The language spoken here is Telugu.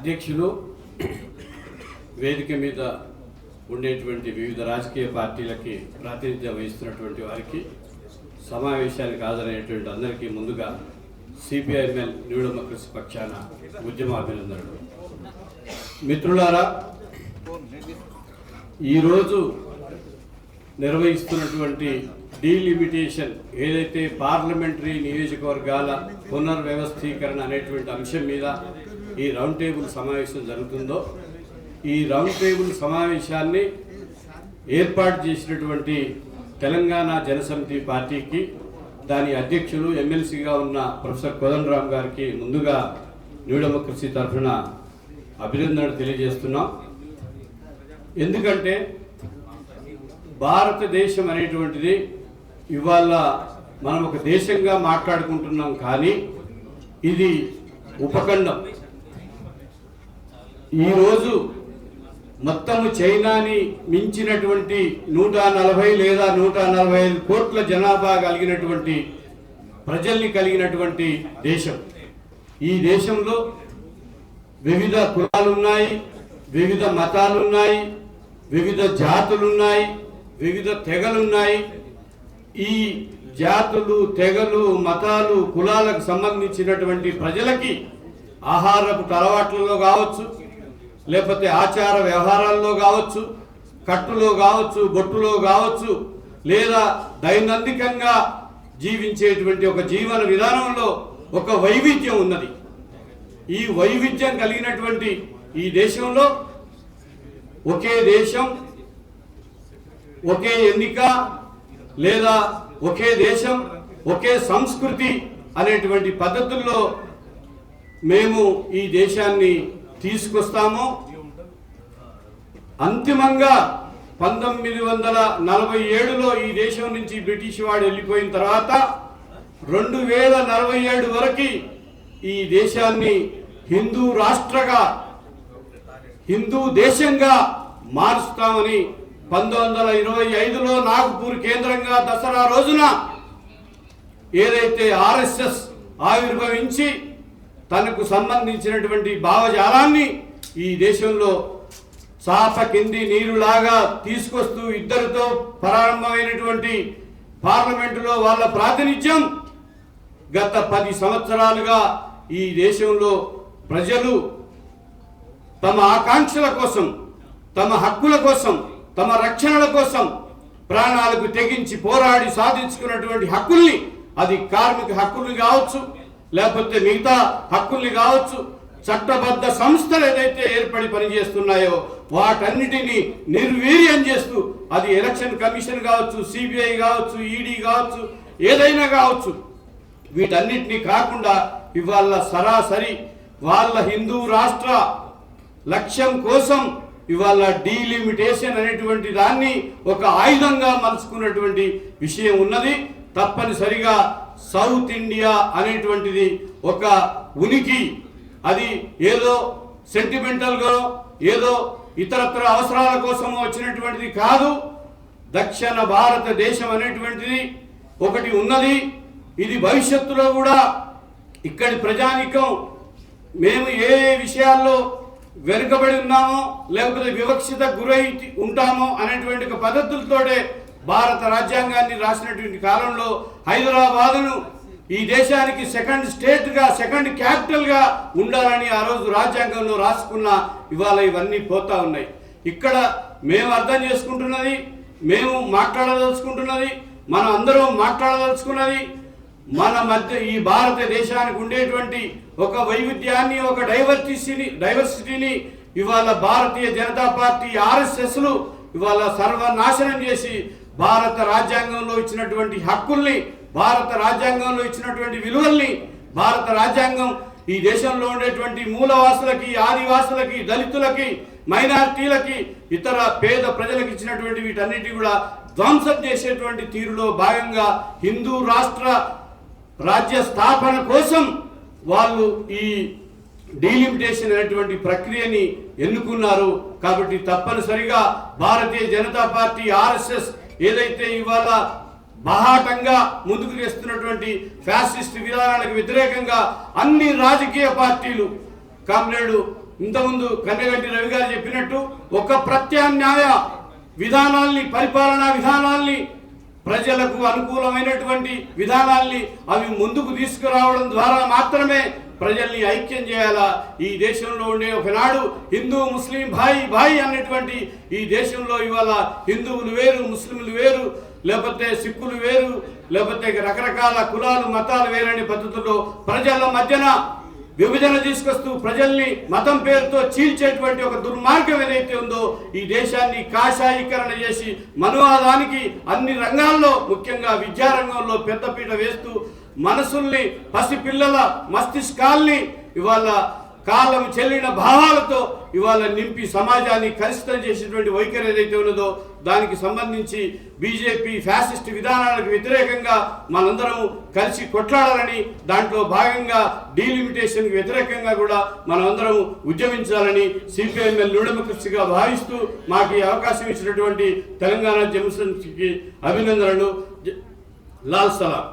అధ్యక్షులు, వేదిక మీద ఉండేటువంటి వివిధ రాజకీయ పార్టీలకి ప్రాతినిధ్యం వహిస్తున్నటువంటి వారికి, సమావేశానికి హాజరైనటువంటి అందరికీ ముందుగా సిపిఐఎంఎల్ న్యూ డెమోక్రసీ పక్షాన ఉద్యమ అభినందనలు. మిత్రులారా, ఈరోజు నిర్వహిస్తున్నటువంటి డీలిమిటేషన్ ఏదైతే పార్లమెంటరీ నియోజకవర్గాల పునర్వ్యవస్థీకరణ అనేటువంటి అంశం మీద ఈ రౌండ్ టేబుల్ సమావేశం జరుగుతుందో, ఈ రౌండ్ టేబుల్ సమావేశాన్ని ఏర్పాటు చేసినటువంటి తెలంగాణ జనసమితి పార్టీకి, దాని అధ్యక్షులు ఎమ్మెల్సీగా ఉన్న ప్రొఫెసర్ కోదండరామ్ గారికి ముందుగా న్యూ డెమోక్రసీ తరఫున అభినందనలు తెలియజేస్తున్నాం. ఎందుకంటే భారతదేశం అనేటువంటిది ఇవాళ మనం ఒక దేశంగా మాట్లాడుకుంటున్నాం, కానీ ఇది ఉపఖండం. ఈరోజు మొత్తము చైనాని మించినటువంటి 140 లేదా 145 కోట్ల జనాభా కలిగినటువంటి ప్రజల్ని కలిగినటువంటి దేశం. ఈ దేశంలో వివిధ కులాలున్నాయి, వివిధ మతాలున్నాయి, వివిధ జాతులున్నాయి, వివిధ తెగలున్నాయి. ఈ జాతులు, తెగలు, మతాలు, కులాలకు సంబంధించినటువంటి ప్రజలకి ఆహారపు అలవాట్లలో కావచ్చు, లేకపోతే ఆచార వ్యవహారాల్లో కావచ్చు, కట్టులో కావచ్చు, బొట్టులో కావచ్చు, లేదా దైనందికంగా జీవించేటువంటి ఒక జీవన విధానంలో ఒక వైవిధ్యం ఉన్నది. ఈ వైవిధ్యం కలిగినటువంటి ఈ దేశంలో ఒకే దేశం, ఒకే ఎన్నిక, లేదా ఒకే దేశం, ఒకే సంస్కృతి అనేటువంటి పద్ధతుల్లో మేము ఈ దేశాన్ని తీసుకొస్తాము. అంతిమంగా 1947లో ఈ దేశం నుంచి బ్రిటిష్ వాడు వెళ్ళిపోయిన తర్వాత 2047 వరకు ఈ దేశాన్ని హిందూ రాష్ట్రగా, హిందూ దేశంగా మారుస్తామని 1925లో నాగపూర్ కేంద్రంగా దసరా రోజున ఏదైతే ఆర్ఎస్ఎస్ ఆవిర్భవించి తనకు సంబంధించినటువంటి భావజాలాన్ని ఈ దేశంలో చాప కింది నీరులాగా తీసుకొస్తూ ఇద్దరితో ప్రారంభమైనటువంటి పార్లమెంటులో వాళ్ళ ప్రాతినిధ్యం గత 10 సంవత్సరాలుగా ఈ దేశంలో ప్రజలు తమ ఆకాంక్షల కోసం, తమ హక్కుల కోసం, తమ రక్షణల కోసం ప్రాణాలకు తెగించి పోరాడి సాధించుకున్నటువంటి హక్కుల్ని, అది కార్మిక హక్కుల్ని కావచ్చు, లేకపోతే మిగతా హక్కుల్ని కావచ్చు, చట్టబద్ధ సంస్థలు ఏదైతే ఏర్పడి పనిచేస్తున్నాయో వాటన్నిటినీ నిర్వీర్యం చేస్తూ, అది ఎలక్షన్ కమిషన్ కావచ్చు, సిబిఐ కావచ్చు, ఈడీ కావచ్చు, ఏదైనా కావచ్చు, వీటన్నిటినీ కాకుండా ఇవాళ సరాసరి వాళ్ళ హిందూ రాష్ట్ర లక్ష్యం కోసం ఇవాళ డీలిమిటేషన్ అనేటువంటి దాన్ని ఒక ఆయుధంగా మలుచుకున్నటువంటి విషయం ఉన్నది. తప్పనిసరిగా సౌత్ ఇండియా అనేటువంటిది ఒక ఉనికి, అది ఏదో సెంటిమెంటల్గా, ఏదో ఇతరత్ర అవసరాల కోసం వచ్చినటువంటిది కాదు. దక్షిణ భారతదేశం అనేటువంటిది ఒకటి ఉన్నది. ఇది భవిష్యత్తులో కూడా ఇక్కడి ప్రజానికం మేము ఏ విషయాల్లో వెనుకబడి ఉన్నామో, లేకపోతే వివక్షత గురై ఉంటామో అనేటువంటి ఒక పద్ధతులతోటే భారత రాజ్యాంగాన్ని రాసినటువంటి కాలంలో హైదరాబాదును ఈ దేశానికి సెకండ్ స్టేట్గా, సెకండ్ క్యాపిటల్గా ఉండాలని ఆ రోజు రాజ్యాంగంలో రాసుకున్న ఇవాళ ఇవన్నీ పోతా ఉన్నాయి. ఇక్కడ మేము అర్థం చేసుకుంటున్నది, మేము మాట్లాడదలుచుకుంటున్నది, మనం అందరం మాట్లాడదలుచుకున్నది, మన మధ్య ఈ భారతదేశానికి ఉండేటువంటి ఒక వైవిధ్యాన్ని, ఒక డైవర్సిటీని ఇవాళ భారతీయ జనతా పార్టీ ఆర్ఎస్ఎస్లు ఇవాళ సర్వనాశనం చేసి భారత రాజ్యాంగంలో ఇచ్చినటువంటి హక్కుల్ని, భారత రాజ్యాంగంలో ఇచ్చినటువంటి విలువల్ని, భారత రాజ్యాంగం ఈ దేశంలో ఉండేటువంటి మూలవాసులకి, ఆదివాసులకి, దళితులకి, మైనారిటీలకి, ఇతర పేద ప్రజలకు ఇచ్చినటువంటి వీటన్నిటి కూడా ధ్వంసం చేసేటువంటి తీరులో భాగంగా హిందూ రాష్ట్ర రాజ్య స్థాపన కోసం వాళ్ళు ఈ డీలిమిటేషన్ అనేటువంటి ప్రక్రియని ఎన్నుకున్నారు. కాబట్టి తప్పనిసరిగా భారతీయ జనతా పార్టీ ఆర్ఎస్ఎస్ ఏదైతే ఇవాళ బహాటంగా ముందుకు చేస్తున్నటువంటి ఫ్యాసిస్ట్ విధానాలకు వ్యతిరేకంగా అన్ని రాజకీయ పార్టీలు కామ్రేడ్ ఇంతకుముందు కన్నెగంటి రవి గారు చెప్పినట్టు ఒక ప్రత్యామ్నాయ విధానాల్ని, పరిపాలనా విధానాల్ని, ప్రజలకు అనుకూలమైనటువంటి విధానాల్ని అవి ముందుకు తీసుకురావడం ద్వారా మాత్రమే ప్రజల్ని ఐక్యం చేయాలా. ఈ దేశంలో ఉండే ఒకనాడు హిందూ ముస్లిం భాయి భాయి అన్నటువంటి ఈ దేశంలో ఇవాళ హిందువులు వేరు, ముస్లింలు వేరు, లేకపోతే సిక్కులు వేరు, లేకపోతే రకరకాల కులాలు మతాలు వేరనే పద్ధతుల్లో ప్రజల మధ్యన విభజన తీసుకొస్తూ ప్రజల్ని మతం పేరుతో చీల్చేటువంటి ఒక దుర్మార్గం ఏదైతే ఉందో ఈ దేశాన్ని కాషాయీకరణ చేసి మనువాదానికి అన్ని రంగాల్లో, ముఖ్యంగా విద్యారంగంలో పెద్దపీట వేస్తూ మనసుల్ని, పసిపిల్లల మస్తిష్కాల్ని ఇవాళ కాలం చెల్లిన భావాలతో ఇవాళ నింపి సమాజాన్ని కలుషితం చేసేటువంటి వైఖరి ఏదైతే ఉన్నదో దానికి సంబంధించి బీజేపీ ఫ్యాసిస్ట్ విధానాలకు వ్యతిరేకంగా మనందరం కలిసి కొట్లాడాలని, దాంట్లో భాగంగా డీలిమిటేషన్కి వ్యతిరేకంగా కూడా మనమందరం ఉద్యమించాలని సిపిఐఎంఎల్ న్యూడెమోక్రసీగా భావిస్తూ మాకు ఈ అవకాశం ఇచ్చినటువంటి తెలంగాణ జనసమితికి అభినందనలు. లాల్ సలాం.